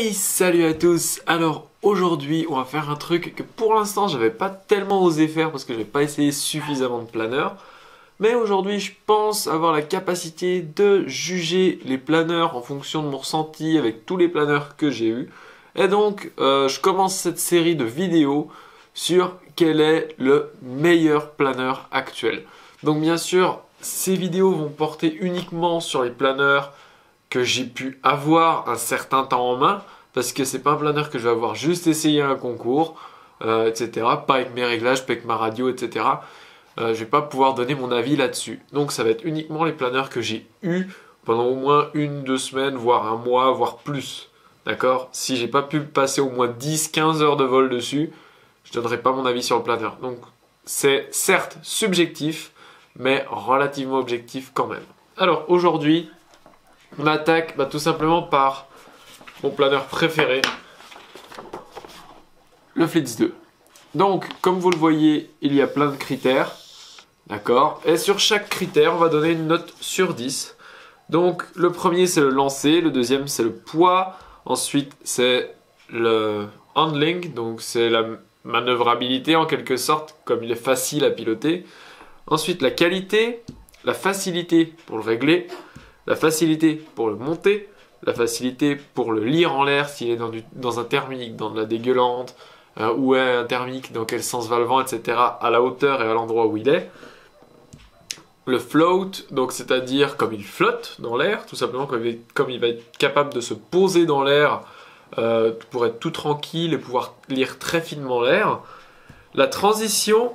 Hey, salut à tous. Alors aujourd'hui on va faire un truc que pour l'instant j'avais pas tellement osé faire parce que j'avais pas essayé suffisamment de planeurs. Mais aujourd'hui je pense avoir la capacité de juger les planeurs en fonction de mon ressenti avec tous les planeurs que j'ai eus. Et donc je commence cette série de vidéos sur quel est le meilleur planeur actuel. Donc bien sûr ces vidéos vont porter uniquement sur les planeurs que j'ai pu avoir un certain temps en main, parce que c'est pas un planeur que je vais avoir juste essayé à un concours, etc. Pas avec mes réglages, pas avec ma radio, etc. Je vais pas pouvoir donner mon avis là-dessus. Donc ça va être uniquement les planeurs que j'ai eu pendant au moins 1-2 semaines, voire un mois, voire plus. D'accord? Si j'ai pas pu passer au moins 10-15 heures de vol dessus, je donnerai pas mon avis sur le planeur. Donc c'est certes subjectif, mais relativement objectif quand même. Alors aujourd'hui, on attaque tout simplement par mon planeur préféré, le Flitz 2. Donc, comme vous le voyez, il y a plein de critères. D'accord? Et sur chaque critère, on va donner une note sur 10. Donc, le premier, c'est le lancer. Le deuxième, c'est le poids. Ensuite, c'est le handling. Donc, c'est la manœuvrabilité en quelque sorte, comme il est facile à piloter. Ensuite, la qualité, la facilité pour le régler, la facilité pour le monter, la facilité pour le lire en l'air s'il est dans un thermique, dans de la dégueulante, ou un thermique, dans quel sens va le vent, etc. à la hauteur et à l'endroit où il est. Le float, donc c'est-à-dire comme il flotte dans l'air, tout simplement comme il va être capable de se poser dans l'air pour être tout tranquille et pouvoir lire très finement l'air. La transition,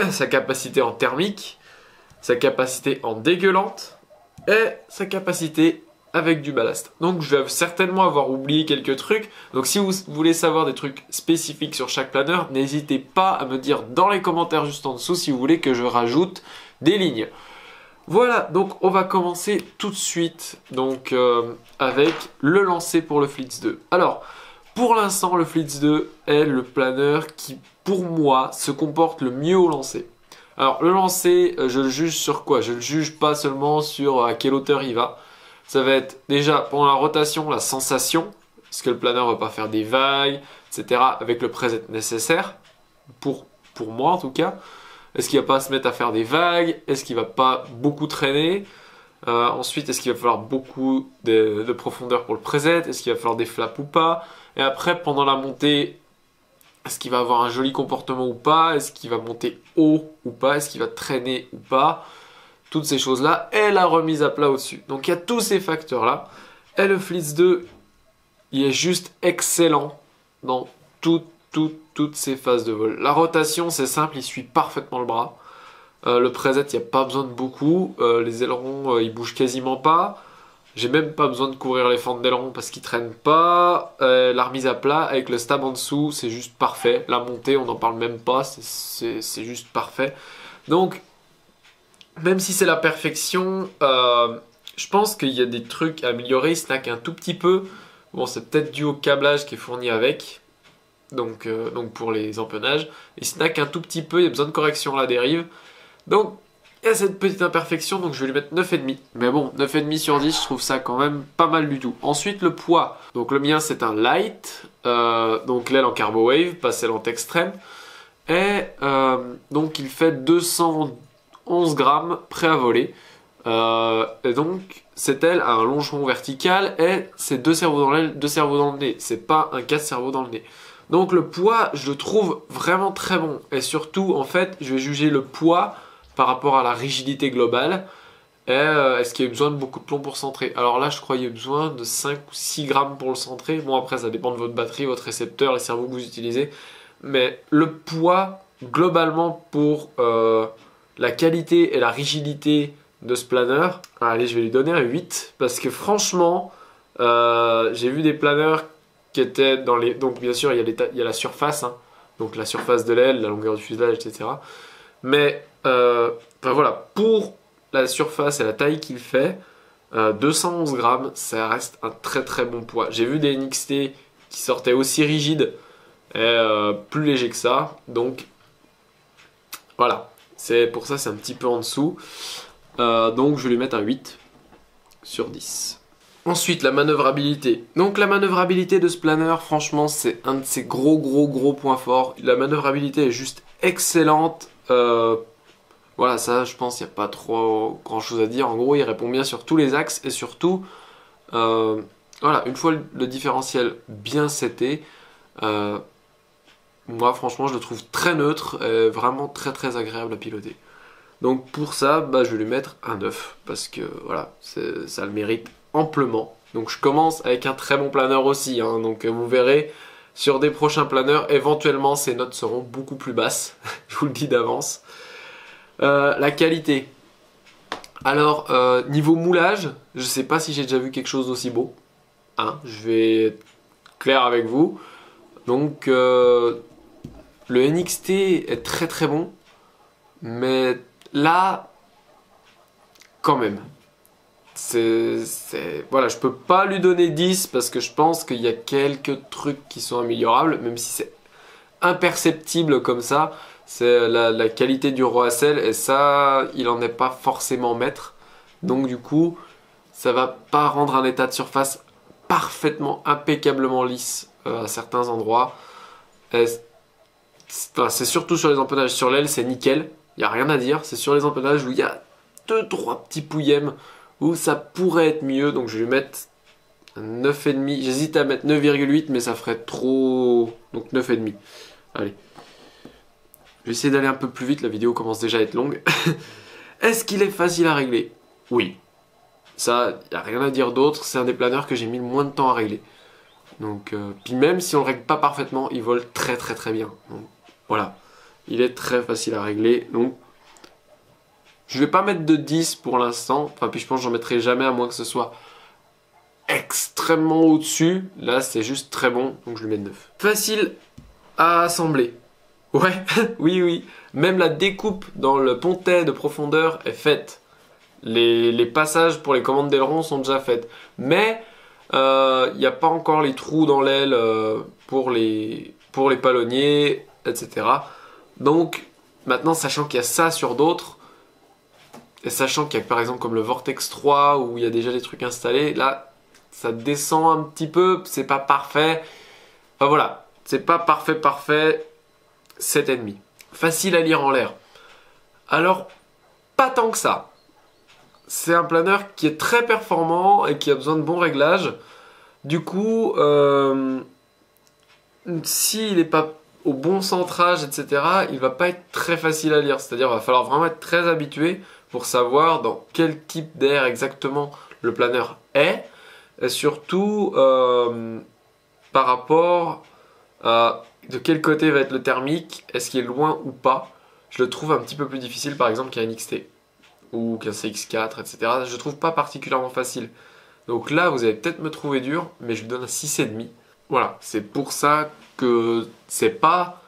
sa capacité en thermique, sa capacité en dégueulante, et sa capacité avec du ballast. Donc je vais certainement avoir oublié quelques trucs. Donc si vous voulez savoir des trucs spécifiques sur chaque planeur, n'hésitez pas à me dire dans les commentaires juste en dessous si vous voulez que je rajoute des lignes. Voilà, donc on va commencer tout de suite donc, avec le lancer pour le Flitz 2. Alors, pour l'instant, le Flitz 2 est le planeur qui, pour moi, se comporte le mieux au lancer. Alors le lancer, je le juge sur quoi? Je le juge pas seulement sur à quelle hauteur il va. Ça va être déjà pendant la rotation, la sensation. Est-ce que le planeur va pas faire des vagues, etc. avec le preset nécessaire pour moi en tout cas. Est-ce qu'il va pas se mettre à faire des vagues? Est-ce qu'il va pas beaucoup traîner? Ensuite, est-ce qu'il va falloir beaucoup de profondeur pour le preset? Est-ce qu'il va falloir des flaps ou pas? Et après, pendant la montée, est-ce qu'il va avoir un joli comportement ou pas? Est-ce qu'il va monter haut ou pas? Est-ce qu'il va traîner ou pas? Toutes ces choses-là. Et la remise à plat au-dessus. Donc il y a tous ces facteurs-là. Et le Flitz 2, il est juste excellent dans toutes ces phases de vol. La rotation, c'est simple, il suit parfaitement le bras. Le preset, il n'y a pas besoin de beaucoup. Les ailerons, ils bougent quasiment pas. J'ai même pas besoin de couvrir les fentes d'aileron parce qu'ils traînent pas. La remise à plat avec le stab en dessous, c'est juste parfait. La montée, on n'en parle même pas, c'est juste parfait. Donc, même si c'est la perfection, je pense qu'il y a des trucs à améliorer. Il snack un tout petit peu. Bon, c'est peut-être dû au câblage qui est fourni avec. Donc pour les empennages. Il snack un tout petit peu, il y a besoin de correction à la dérive. Donc, il y a cette petite imperfection, donc je vais lui mettre 9,5. Mais bon, 9,5 sur 10, je trouve ça quand même pas mal du tout. Ensuite, le poids. Donc le mien, c'est un light. Donc l'aile en Carbo Wave, pas celle en Textreme. Et donc il fait 211 grammes prêt à voler. Et donc cette aile a un longeron vertical et c'est 2 cerveaux dans l'aile, 2 cerveaux dans le nez. C'est pas un 4 cerveaux dans le nez. Donc le poids, je le trouve vraiment très bon. Et surtout, en fait, je vais juger le poids par rapport à la rigidité globale. Et est-ce qu'il y a besoin de beaucoup de plomb pour centrer? Alors là, je crois qu'il y a besoin de 5 ou 6 grammes pour le centrer. Bon, après, ça dépend de votre batterie, votre récepteur, les cerveaux que vous utilisez. Mais le poids, globalement, pour la qualité et la rigidité de ce planeur, allez, je vais lui donner un 8. Parce que franchement, j'ai vu des planeurs qui étaient dans les... Donc bien sûr, il y a la surface, hein. Donc la surface de l'aile, la longueur du fuselage, etc. Mais enfin, voilà, pour la surface et la taille qu'il fait, 211 grammes, ça reste un très très bon poids. J'ai vu des NXT qui sortaient aussi rigides et plus légers que ça. Donc voilà, pour ça c'est un petit peu en dessous. Donc je vais lui mettre un 8 sur 10. Ensuite, la manœuvrabilité. Donc la manœuvrabilité de ce planeur, franchement, c'est un de ses gros points forts. La manœuvrabilité est juste excellente. Voilà, ça, je pense, il n'y a pas trop grand chose à dire. En gros, il répond bien sur tous les axes et surtout, voilà, une fois le différentiel bien seté, moi, franchement, je le trouve très neutre et vraiment très agréable à piloter. Donc pour ça, bah, je vais lui mettre un 9 parce que voilà, ça le mérite amplement. Donc je commence avec un très bon planeur aussi, hein, donc vous verrez sur des prochains planeurs, éventuellement ces notes seront beaucoup plus basses, je vous le dis d'avance. La qualité. Alors niveau moulage, je sais pas si j'ai déjà vu quelque chose d'aussi beau, hein, je vais être clair avec vous. Donc le NXT est très bon, mais là, quand même, voilà, je peux pas lui donner 10 parce que je pense qu'il y a quelques trucs qui sont améliorables, même si c'est imperceptible comme ça. C'est la qualité du Roacel et ça, il en est pas forcément maître. Donc du coup, ça va pas rendre un état de surface parfaitement, impeccablement lisse à certains endroits. C'est surtout sur les empennages. Sur l'aile, c'est nickel. Il n'y a rien à dire. C'est sur les empennages où il y a 2-3 petits pouillèmes où ça pourrait être mieux. Donc je vais lui mettre un 9,5. J'hésite à mettre 9,8 mais ça ferait trop. Donc 9,5. Allez. Je vais essayer d'aller un peu plus vite. La vidéo commence déjà à être longue. Est-ce qu'il est facile à régler? Oui. Ça, il n'y a rien à dire d'autre. C'est un des planeurs que j'ai mis le moins de temps à régler. Donc, puis même si on le règle pas parfaitement, il vole très bien. Donc, voilà, il est très facile à régler. Donc, je vais pas mettre de 10 pour l'instant. Enfin, puis je pense que j'en mettrai jamais à moins que ce soit extrêmement au-dessus. Là, c'est juste très bon, donc je lui mets 9. Facile à assembler. Ouais, oui. Même la découpe dans le pontet de profondeur est faite. Les passages pour les commandes d'aileron sont déjà faits. Mais il n'y a pas encore les trous dans l'aile pour les palonniers, etc. Donc maintenant, sachant qu'il y a ça sur d'autres, et sachant qu'il y a par exemple comme le Vortex 3 où il y a déjà des trucs installés, là ça descend un petit peu, c'est pas parfait. Enfin voilà, c'est pas parfait, 7,5. Facile à lire en l'air. Alors, pas tant que ça. C'est un planeur qui est très performant et qui a besoin de bons réglages. Du coup, s'il n'est pas au bon centrage, etc., il va pas être très facile à lire. C'est-à-dire qu'il va falloir vraiment être très habitué pour savoir dans quel type d'air exactement le planeur est. Et surtout, par rapport à de quel côté va être le thermique, est-ce qu'il est loin ou pas. Je le trouve un petit peu plus difficile par exemple qu'un NXT ou qu'un CX4, etc. Je le trouve pas particulièrement facile. Donc là, vous allez peut-être me trouver dur, mais je lui donne un 6,5. Voilà, c'est pour ça que c'est pas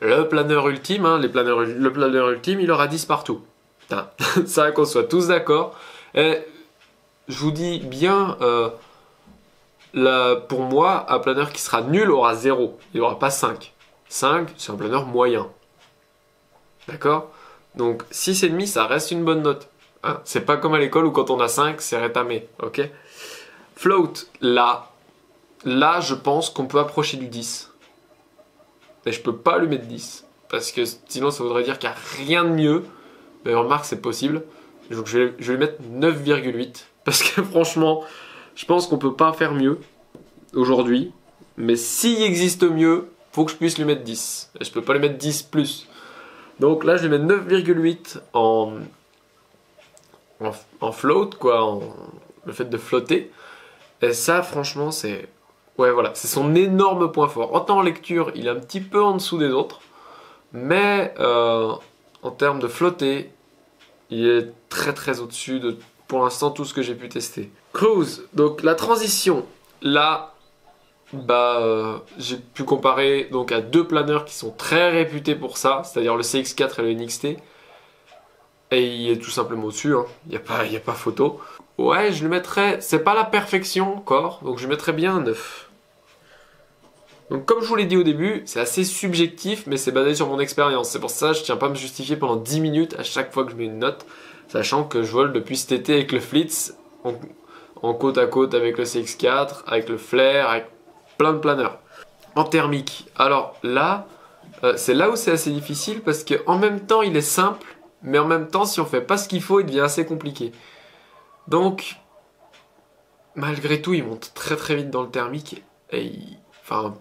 le planeur ultime. Hein. Le planeur ultime, il aura 10 partout. Putain, ça, qu'on soit tous d'accord. Et je vous dis bien, pour moi, un planeur qui sera nul aura 0. Il n'aura pas 5. 5, c'est un planeur moyen. D'accord? Donc 6,5, ça reste une bonne note. Hein, c'est pas comme à l'école où quand on a 5, c'est rétamé. Ok? Float, là, je pense qu'on peut approcher du 10. Mais je peux pas lui mettre 10. Parce que sinon, ça voudrait dire qu'il n'y a rien de mieux. Mais remarque, c'est possible. Donc je vais lui mettre 9,8. Parce que franchement, je pense qu'on peut pas faire mieux aujourd'hui. Mais s'il existe mieux, faut que je puisse lui mettre 10. Et je peux pas lui mettre 10 plus. Donc là, je vais mettre 9,8 en float, quoi, le fait de flotter. Et ça, franchement, c'est... Ouais, voilà, c'est son énorme point fort. Autant en lecture, il est un petit peu en dessous des autres. Mais en termes de flotter, il est très au-dessus de, pour l'instant, tout ce que j'ai pu tester. Cruise, donc la transition. Là, j'ai pu comparer donc à deux planeurs qui sont très réputés pour ça, c'est-à-dire le CX4 et le NXT. Et il est tout simplement au-dessus, hein. Il n'y a pas photo. Ouais, je le mettrais, c'est pas la perfection encore, donc je mettrais bien un 9. Donc comme je vous l'ai dit au début, c'est assez subjectif, mais c'est basé sur mon expérience. C'est pour ça que je tiens pas à me justifier pendant 10 minutes à chaque fois que je mets une note, sachant que je vole depuis cet été avec le Flitz. en côte à côte avec le CX4, avec le Flare, avec plein de planeurs. En thermique, alors là, c'est là où c'est assez difficile parce qu'en même temps il est simple, mais en même temps si on fait pas ce qu'il faut, il devient assez compliqué. Donc, malgré tout, il monte très très vite dans le thermique et enfin,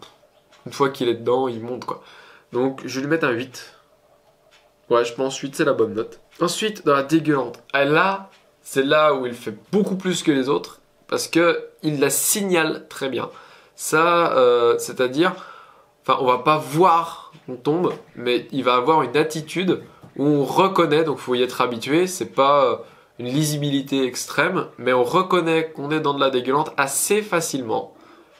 une fois qu'il est dedans, il monte quoi. Donc je vais lui mettre un 8. Ouais, je pense 8 c'est la bonne note. Ensuite, dans la dégueulante, là, c'est là où il fait beaucoup plus que les autres parce que il la signale très bien. Ça, c'est-à-dire, enfin, on va pas voir qu'on tombe, mais il va avoir une attitude où on reconnaît, donc il faut y être habitué, c'est pas une lisibilité extrême, mais on reconnaît qu'on est dans de la dégueulante assez facilement.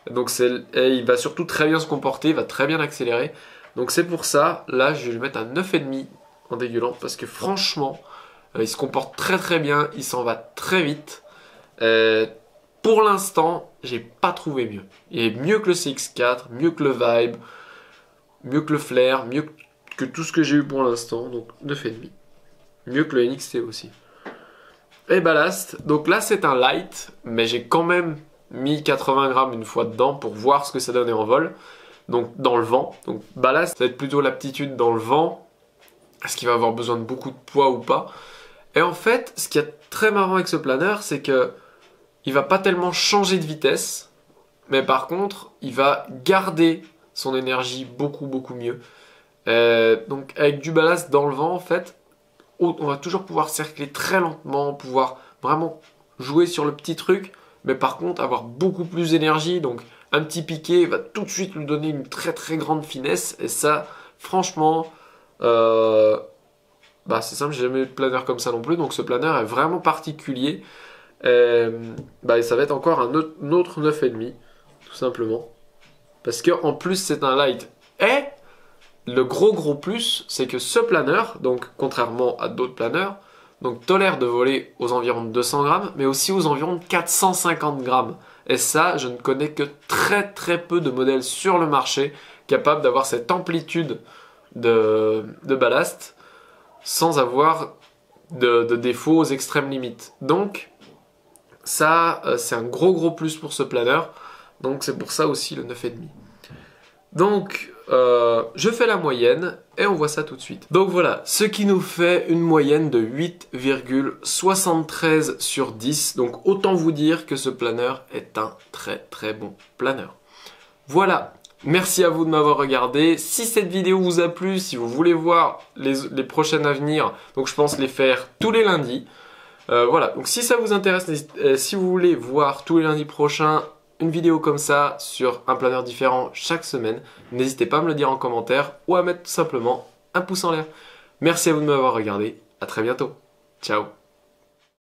Donc et il va surtout très bien se comporter, il va très bien accélérer. Donc c'est pour ça, là je vais lui mettre un 9,5 en dégueulante, parce que franchement, il se comporte très très bien, il s'en va très vite. Pour l'instant, j'ai pas trouvé mieux. Il est mieux que le CX4, mieux que le Vibe, mieux que le Flare, mieux que tout ce que j'ai eu pour l'instant, donc 9,5. Mieux que le NXT aussi. Et ballast, donc là c'est un light, mais j'ai quand même mis 80 grammes une fois dedans pour voir ce que ça donnait en vol. Donc dans le vent, donc ballast, ça va être plutôt l'aptitude dans le vent. Est-ce qu'il va avoir besoin de beaucoup de poids ou pas? Et en fait, ce qui est très marrant avec ce planeur, c'est que il va pas tellement changer de vitesse, mais par contre, il va garder son énergie beaucoup mieux. Donc avec du ballast dans le vent, en fait, on va toujours pouvoir cercler très lentement, pouvoir vraiment jouer sur le petit truc, mais par contre avoir beaucoup plus d'énergie. Donc un petit piqué va tout de suite lui donner une très très grande finesse. Et ça, franchement, c'est simple, j'ai jamais eu de planeur comme ça non plus. Donc ce planeur est vraiment particulier. Et ça va être encore un autre 9,5, tout simplement. Parce que en plus c'est un light. Et le gros plus, c'est que ce planeur, donc contrairement à d'autres planeurs, donc tolère de voler aux environs de 200 grammes, mais aussi aux environs de 450 grammes. Et ça, je ne connais que très peu de modèles sur le marché capables d'avoir cette amplitude de ballast sans avoir de défauts aux extrêmes limites. Donc, ça, c'est un gros plus pour ce planeur. Donc, c'est pour ça aussi le 9,5. Donc, je fais la moyenne et on voit ça tout de suite. Donc voilà, ce qui nous fait une moyenne de 8,73 sur 10. Donc autant vous dire que ce planeur est un très bon planeur. Voilà, merci à vous de m'avoir regardé. Si cette vidéo vous a plu, si vous voulez voir les prochaines à venir, donc je pense les faire tous les lundis. Voilà, donc si ça vous intéresse, si vous voulez voir tous les lundis prochains, une vidéo comme ça sur un planeur différent chaque semaine, n'hésitez pas à me le dire en commentaire ou à mettre tout simplement un pouce en l'air. Merci à vous de m'avoir regardé, à très bientôt, ciao.